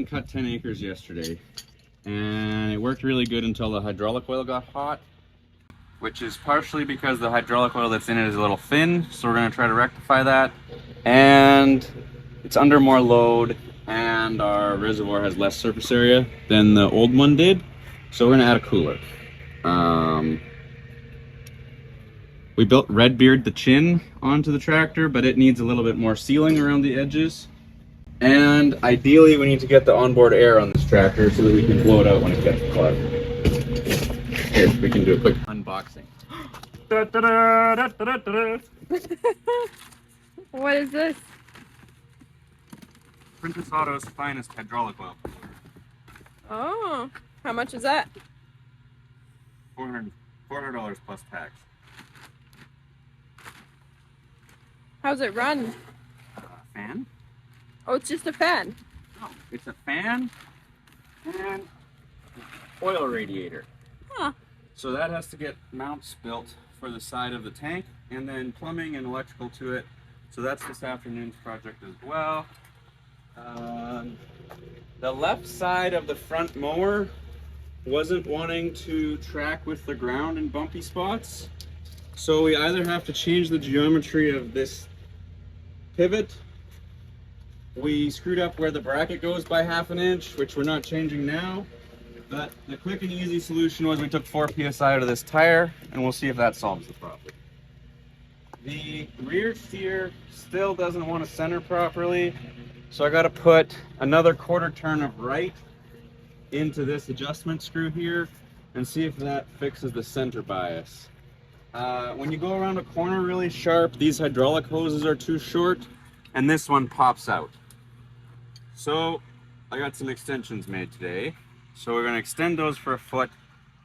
and cut 10 acres yesterday, and it worked really good until the hydraulic oil got hot, which is partially because the hydraulic oil that's in it is a little thin, so we're going to try to rectify that. And it's under more load, and our reservoir has less surface area than the old one did, so we're going to add a cooler. We built Redbeard the chin onto the tractor, but it needs a little bit more sealing around the edges. And ideally, we need to get the onboard air on this tractor so that we can blow it out when it gets clogged. Here, we can do a quick unboxing. What is this? Princess Auto's finest hydraulic oil. Oh, how much is that? $400 plus tax. How's it run? Fan? Oh, it's just a fan. No, it's a fan and oil radiator. Huh. So that has to get mounts built for the side of the tank, and then plumbing and electrical to it. So that's this afternoon's project as well. The left side of the front mower wasn't wanting to track with the ground in bumpy spots. So we either have to change the geometry of this pivot. We screwed up where the bracket goes by ½ inch, which we're not changing now. But the quick and easy solution was we took 4 psi out of this tire, and we'll see if that solves the problem. The rear steer still doesn't want to center properly, so I got to put another 1/4 turn of right into this adjustment screw here and see if that fixes the center bias. When you go around a corner really sharp, these hydraulic hoses are too short, and this one pops out. So I got some extensions made today. So we're going to extend those for 1 foot,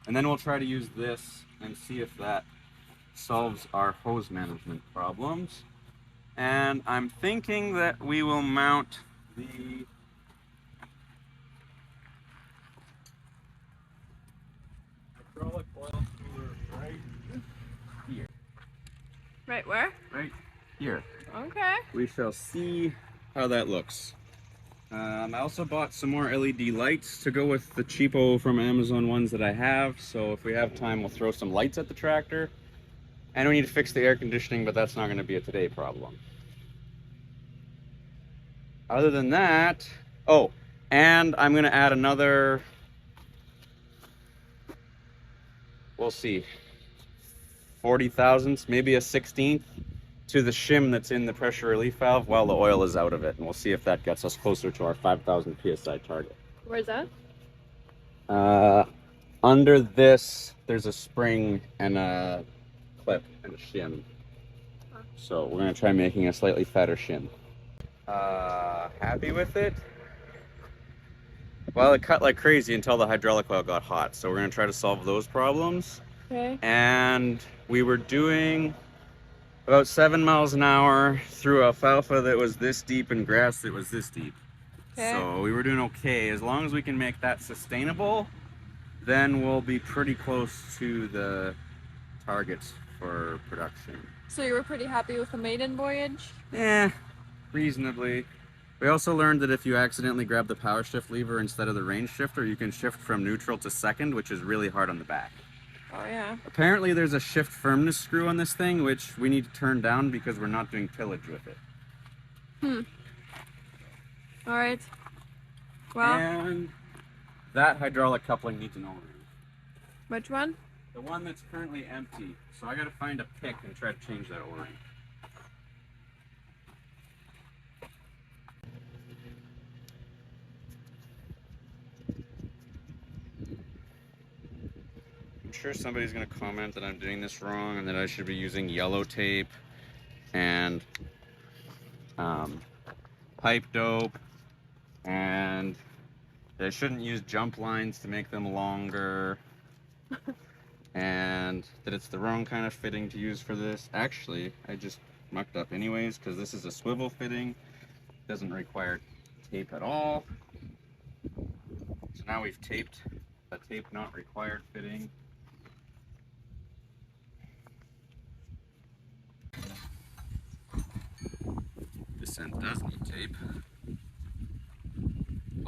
and then we'll try to use this and see if that solves our hose management problems. And I'm thinking that we will mount the hydraulic oil cooler right here. Right where? Right here. Okay. We shall see how that looks. I also bought some more LED lights to go with the cheapo from Amazon ones that I have. So if we have time, we'll throw some lights at the tractor. And we need to fix the air conditioning, but that's not going to be a today problem. Other than that, oh, and I'm going to add another, we'll see, 40 thousandths, maybe a 16th to the shim that's in the pressure relief valve while the oil is out of it. And we'll see if that gets us closer to our 5,000 psi target. Where's that? Under this, there's a spring and a clip and a shim. So we're going to try making a slightly fatter shim. Happy with it? Well, it cut like crazy until the hydraulic oil got hot. So we're going to try to solve those problems. Okay. And we were doing about 7 miles an hour through alfalfa that was this deep and grass that was this deep. Okay. So we were doing okay. As long as we can make that sustainable, then we'll be pretty close to the targets for production. So you were pretty happy with the maiden voyage? Eh, reasonably. We also learned that if you accidentally grab the power shift lever instead of the range shifter, you can shift from neutral to second, which is really hard on the back. Oh yeah. Apparently there's a shift firmness screw on this thing, which we need to turn down because we're not doing tillage with it. All right. Well. And that hydraulic coupling needs an O-ring. Which one? The one that's currently empty. So I gotta find a pick and try to change that O-ring. I'm sure somebody's going to comment that I'm doing this wrong and that I should be using yellow tape and pipe dope, and that I shouldn't use jump lines to make them longer, and that it's the wrong kind of fitting to use for this. Actually, I just mucked up anyways because this is a swivel fitting. Doesn't require tape at all. So now we've taped a tape not required fitting. This end does need tape.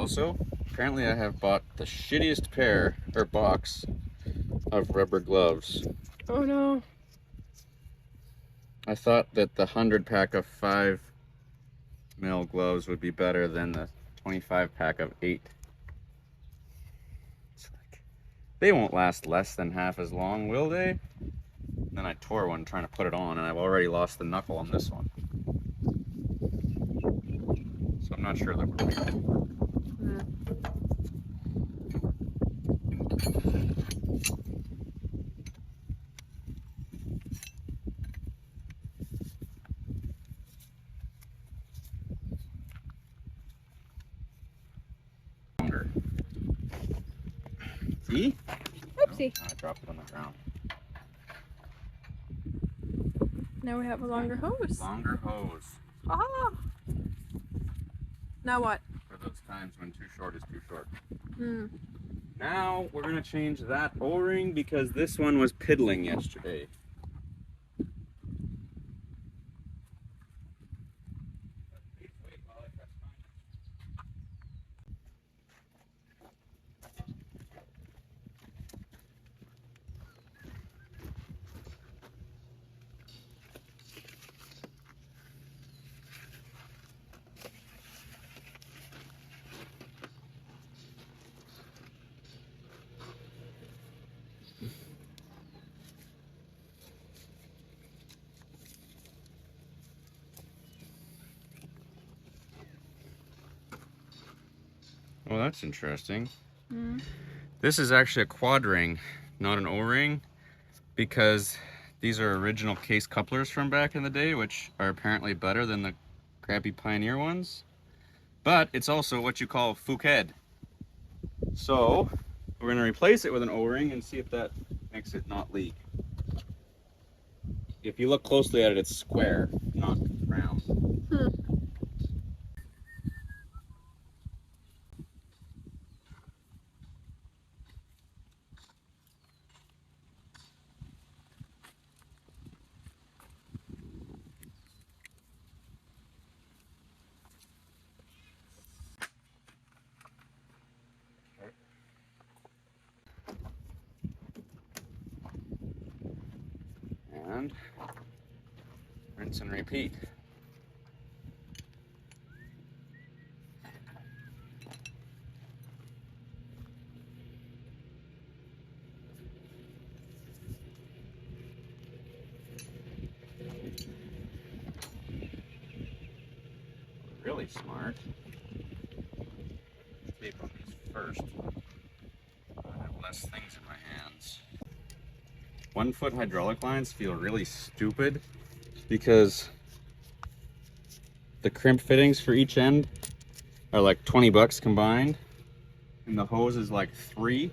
Also, apparently I have bought the shittiest pair or box of rubber gloves. Oh no. I thought that the 100 pack of 5mm gloves would be better than the 25 pack of 8. It's like, they won't last less than half as long, will they? Then I tore one trying to put it on, and I've already lost the knuckle on this one. So I'm not sure that we're good. Longer. See? Oopsie. Oh, I dropped it on the ground. Now we have a longer hose. Longer hose. Ah. Now what? For those times when too short is too short. Hmm. Now we're gonna change that O-ring because this one was piddling yesterday. Well, that's interesting. Hmm. This is actually a quad ring, not an O-ring, because these are original case couplers from back in the day, which are apparently better than the crappy Pioneer ones. But it's also what you call Phuket. So we're gonna replace it with an O-ring and see if that makes it not leak. If you look closely at it, it's square, not round. Hmm. And rinse and repeat. Really smart. Tape on these first. I have less things in my hands. 1-foot hydraulic lines feel really stupid because the crimp fittings for each end are like 20 bucks combined, and the hose is like 3.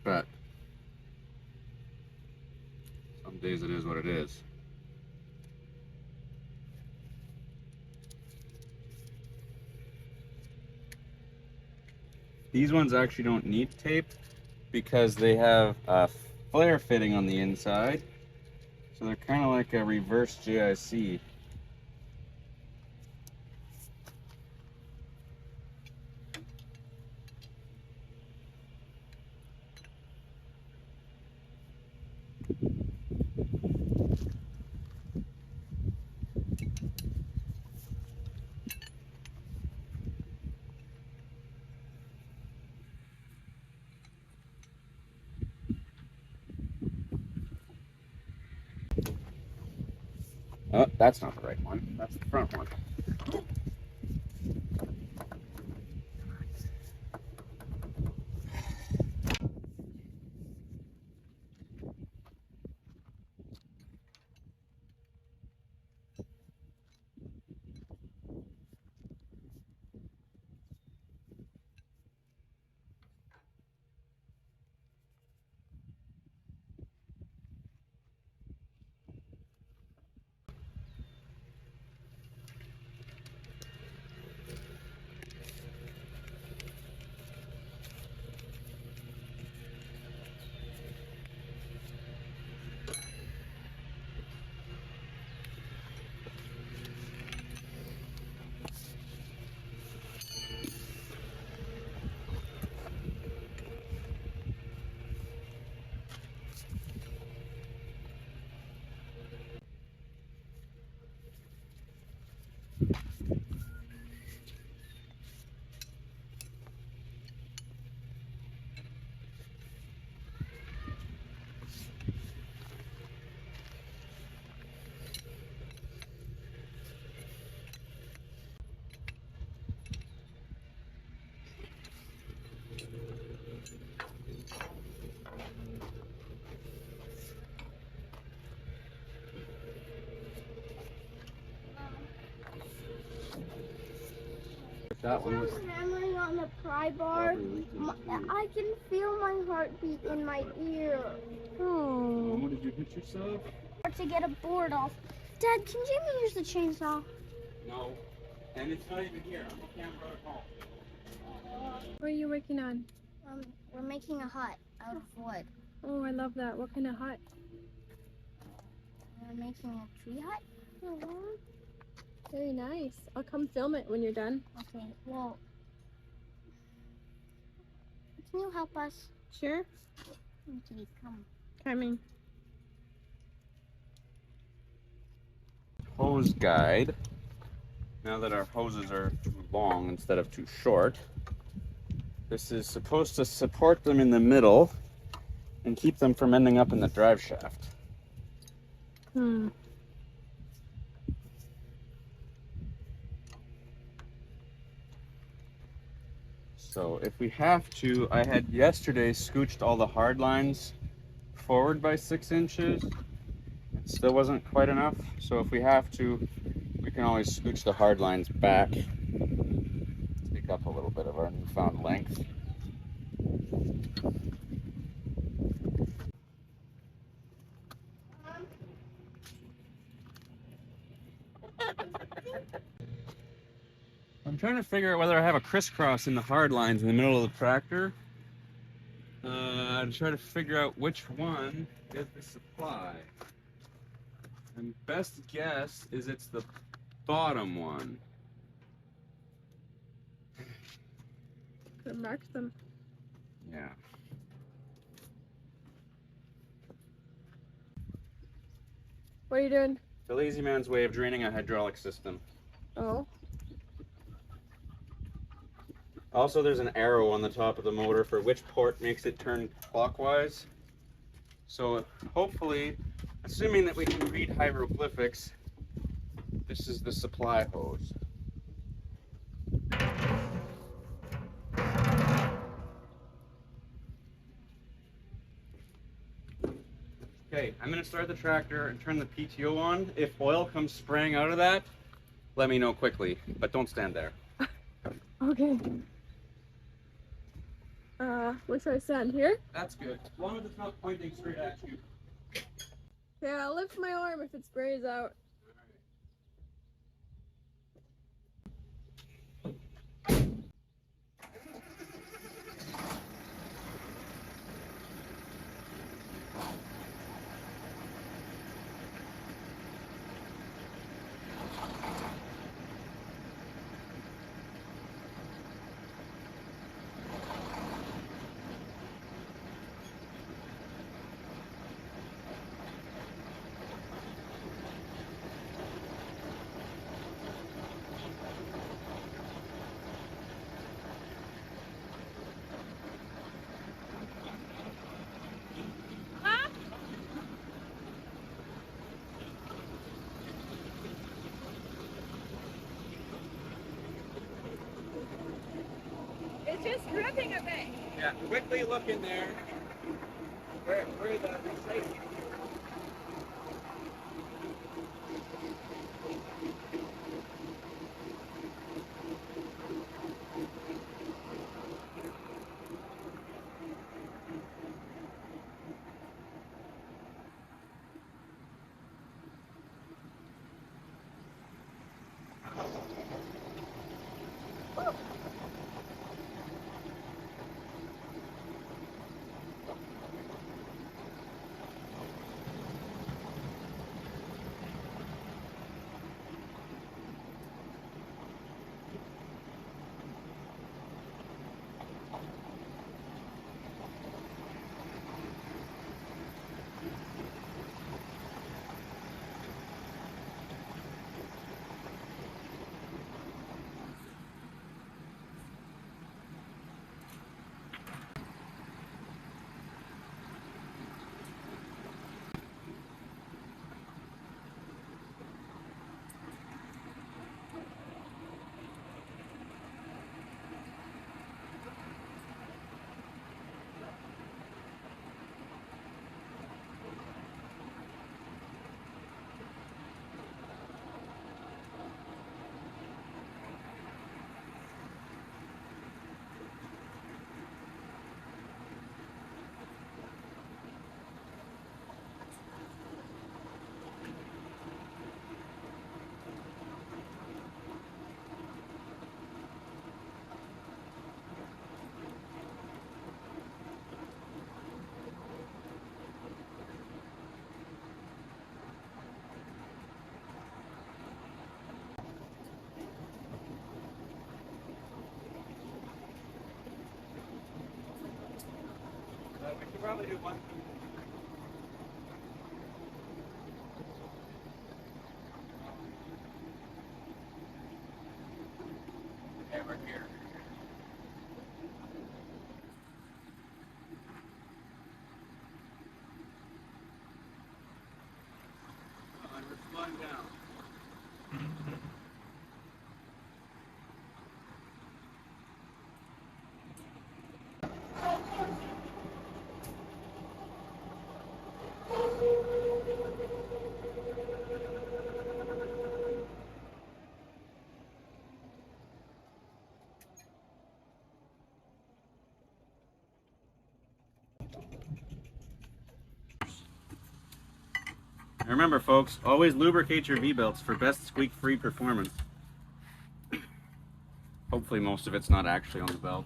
But some days it is what it is. These ones actually don't need tape because they have a flare fitting on the inside, so they're kind of like a reverse JIC. Oh, that's not the right one. That's the front one. That one was Hammering on the pry bar. I can feel my heartbeat in my ear. Oh. Oh, did you hit yourself? To get a board off. Dad, can Jamie use the chainsaw? No. And it's not even here. I'm the camera at home. What are you working on? We're making a hut out of wood. Oh, I love that. What kind of hut? We're making a tree hut. Oh, very nice. I'll come film it when you're done. Okay, well, can you help us? Sure. Okay, come. Coming. Hose guide. Now that our hoses are too long instead of too short, this is supposed to support them in the middle and keep them from ending up in the drive shaft. Hmm. So if we have to, I had yesterday scooched all the hard lines forward by 6 inches. It still wasn't quite enough. So if we have to, we can always scooch the hard lines back. Take up a little bit of our newfound length. I'm trying to figure out whether I have a crisscross in the hard lines in the middle of the tractor. To try to figure out which one is the supply. And best guess is it's the bottom one. Could have marked them. Yeah. What are you doing? The lazy man's way of draining a hydraulic system. Oh. Also, there's an arrow on the top of the motor for which port makes it turn clockwise. So hopefully, assuming that we can read hieroglyphics, this is the supply hose. Okay, I'm going to start the tractor and turn the PTO on. If oil comes spraying out of that, let me know quickly, but don't stand there. Okay. Where should I stand? Here? That's good, as long as it's not pointing straight at you. Yeah, I'll lift my arm if it sprays out. It's just dripping a bit. Yeah, quickly look in there. Where the recycling? probably do one. Okay, we're here. And we're slowing down. And remember, folks, always lubricate your V-belts for best squeak-free performance. Hopefully most of it's not actually on the belt.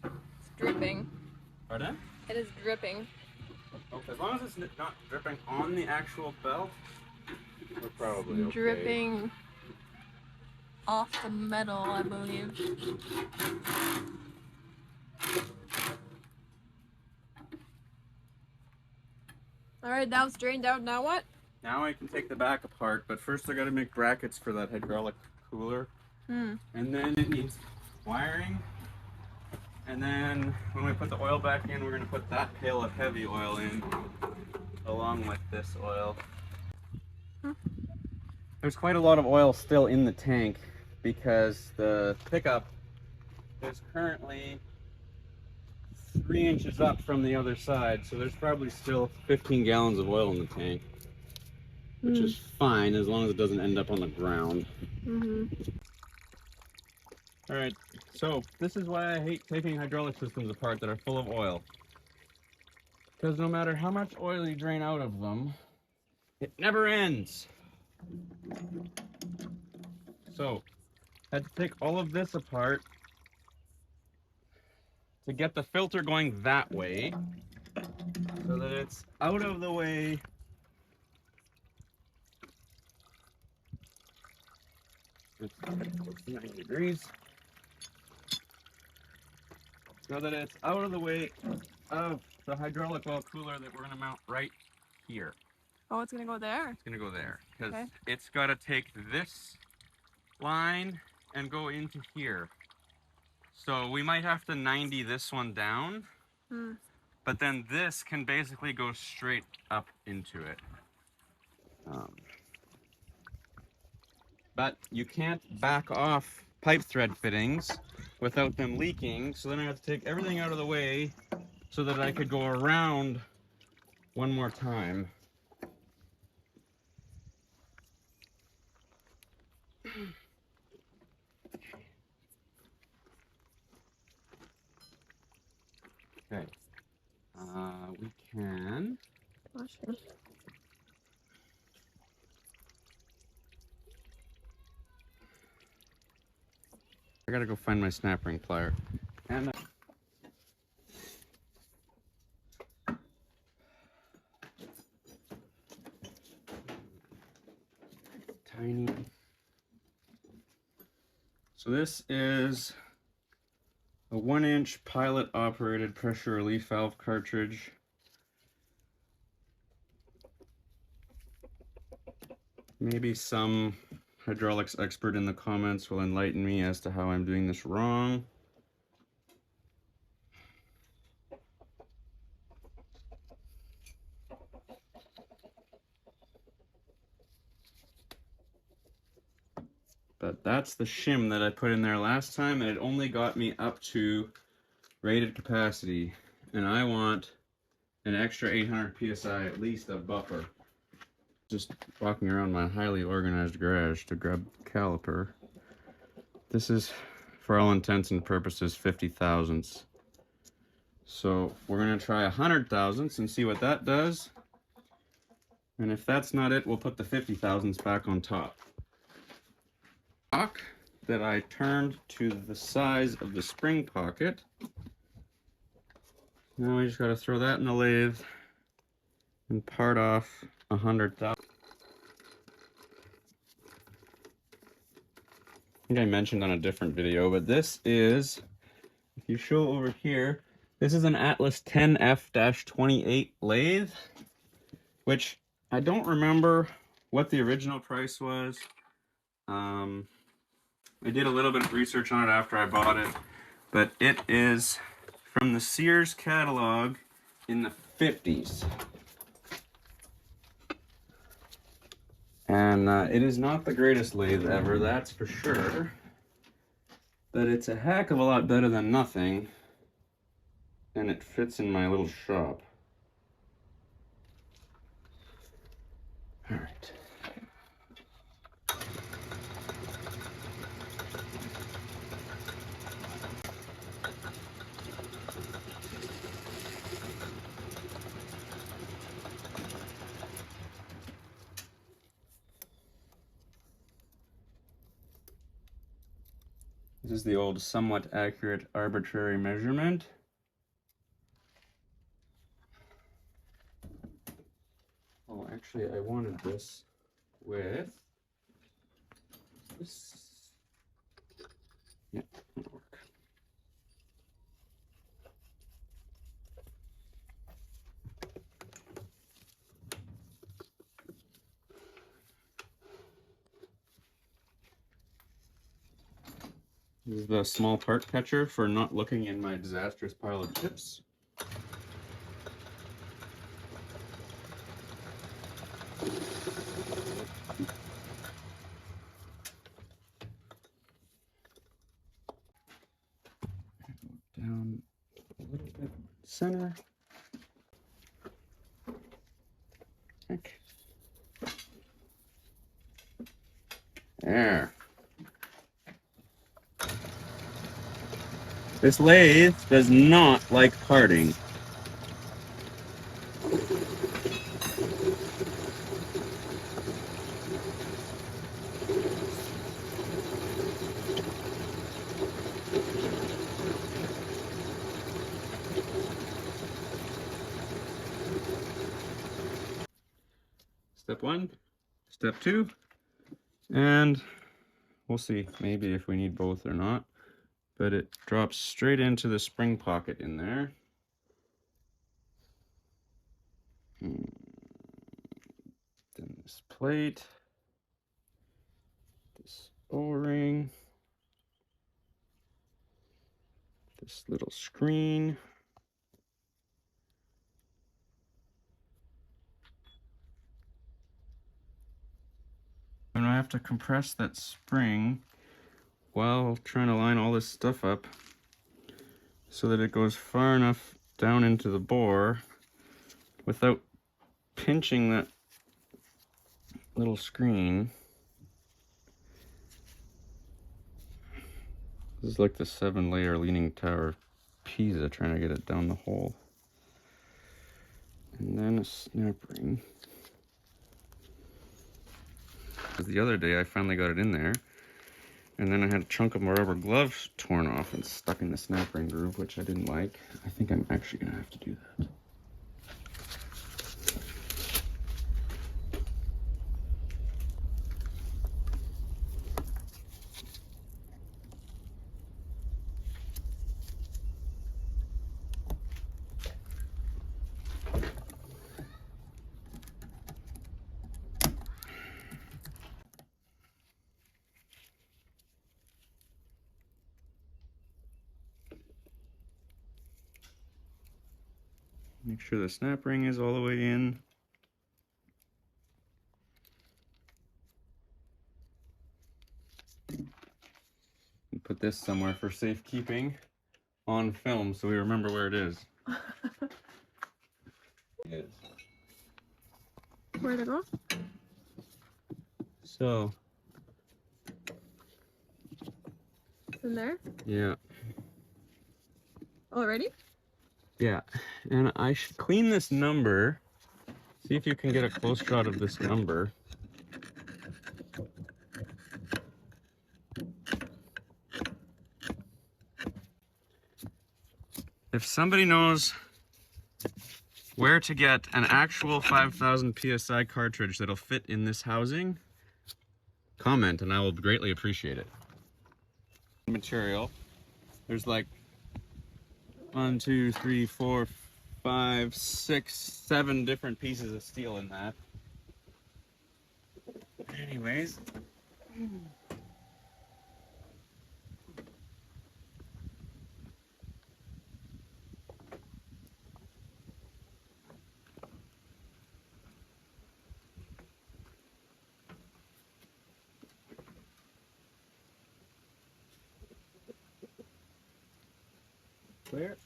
It's dripping. Pardon? It is dripping. Okay, as long as it's not dripping on the actual belt, we're probably okay. Dripping off the metal, I believe. Alright, now it's drained out. Now what? Now I can take the back apart, but first I gotta make brackets for that hydraulic cooler. And then it needs wiring. And then when we put the oil back in, we're gonna put that pail of heavy oil in, along with this oil. There's quite a lot of oil still in the tank because the pickup is currently 3 inches up from the other side, so there's probably still 15 gallons of oil in the tank, which is fine as long as it doesn't end up on the ground. All right, so this is why I hate taking hydraulic systems apart that are full of oil, because no matter how much oil you drain out of them, it never ends. So I had to take all of this apart to get the filter going that way, so that it's out of the way. It's 90 degrees. So that it's out of the way of the hydraulic oil cooler that we're going to mount right here. Oh, it's gonna go there? It's going to go there, because it's got to take this line and go into here. So we might have to 90 this one down, but then this can basically go straight up into it. But you can't back off pipe thread fittings without them leaking, so then I have to take everything out of the way so that I could go around one more time. Okay, we can. Oh, sure. I gotta go find my snap ring plier. And tiny. So this is a 1-inch pilot operated pressure relief valve cartridge. Maybe some hydraulics expert in the comments will enlighten me as to how I'm doing this wrong. But that's the shim that I put in there last time, and it only got me up to rated capacity. And I want an extra 800 PSI at least of buffer. Just walking around my highly organized garage to grab a caliper. This is, for all intents and purposes, 50 thousandths. So we're gonna try 100 thousandths and see what that does. And if that's not it, we'll put the 50 thousandths back on top. That I turned to the size of the spring pocket. Now we just gotta throw that in the lathe and part off 100 thousandths. think I mentioned on a different video, but this is, if you show over here, this is an Atlas 10F-28 lathe, which I don't remember what the original price was. I did a little bit of research on it after I bought it, but it is from the Sears catalog in the 50s. And it is not the greatest lathe ever, that's for sure. But it's a heck of a lot better than nothing. And it fits in my little shop. All right. This is the old somewhat accurate arbitrary measurement. Oh, actually, I wanted this with this. Yeah, that'll work. This is the small part catcher for not looking in my disastrous pile of chips. Down a little bit center. Okay. There. This lathe does not like parting. Step one, step two, and we'll see maybe if we need both or not. But it drops straight into the spring pocket in there. Then this plate, this O-ring, this little screen. And I have to compress that spring while trying to line all this stuff up so that it goes far enough down into the bore without pinching that little screen. This is like the 7-layer leaning tower of Pisa, trying to get it down the hole. And then a snap ring. Because the other day I finally got it in there, and then I had a chunk of my rubber glove torn off and stuck in the snap ring groove, which I didn't like. I think I'm actually going to have to do that. Make sure the snap ring is all the way in. And put this somewhere for safekeeping on film so we remember where it is. Where'd it go? So. It's in there? Yeah. Already? Yeah, and I should clean this number. See if you can get a close shot of this number. If somebody knows where to get an actual 5,000 PSI cartridge that'll fit in this housing, comment and I will greatly appreciate it. material. There's like 1, 2, 3, 4, 5, 6, 7 different pieces of steel in that. Anyways. Clear.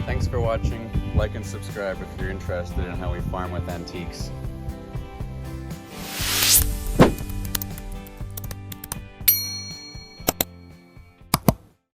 Thanks for watching. Like and subscribe if you're interested in how we farm with antiques.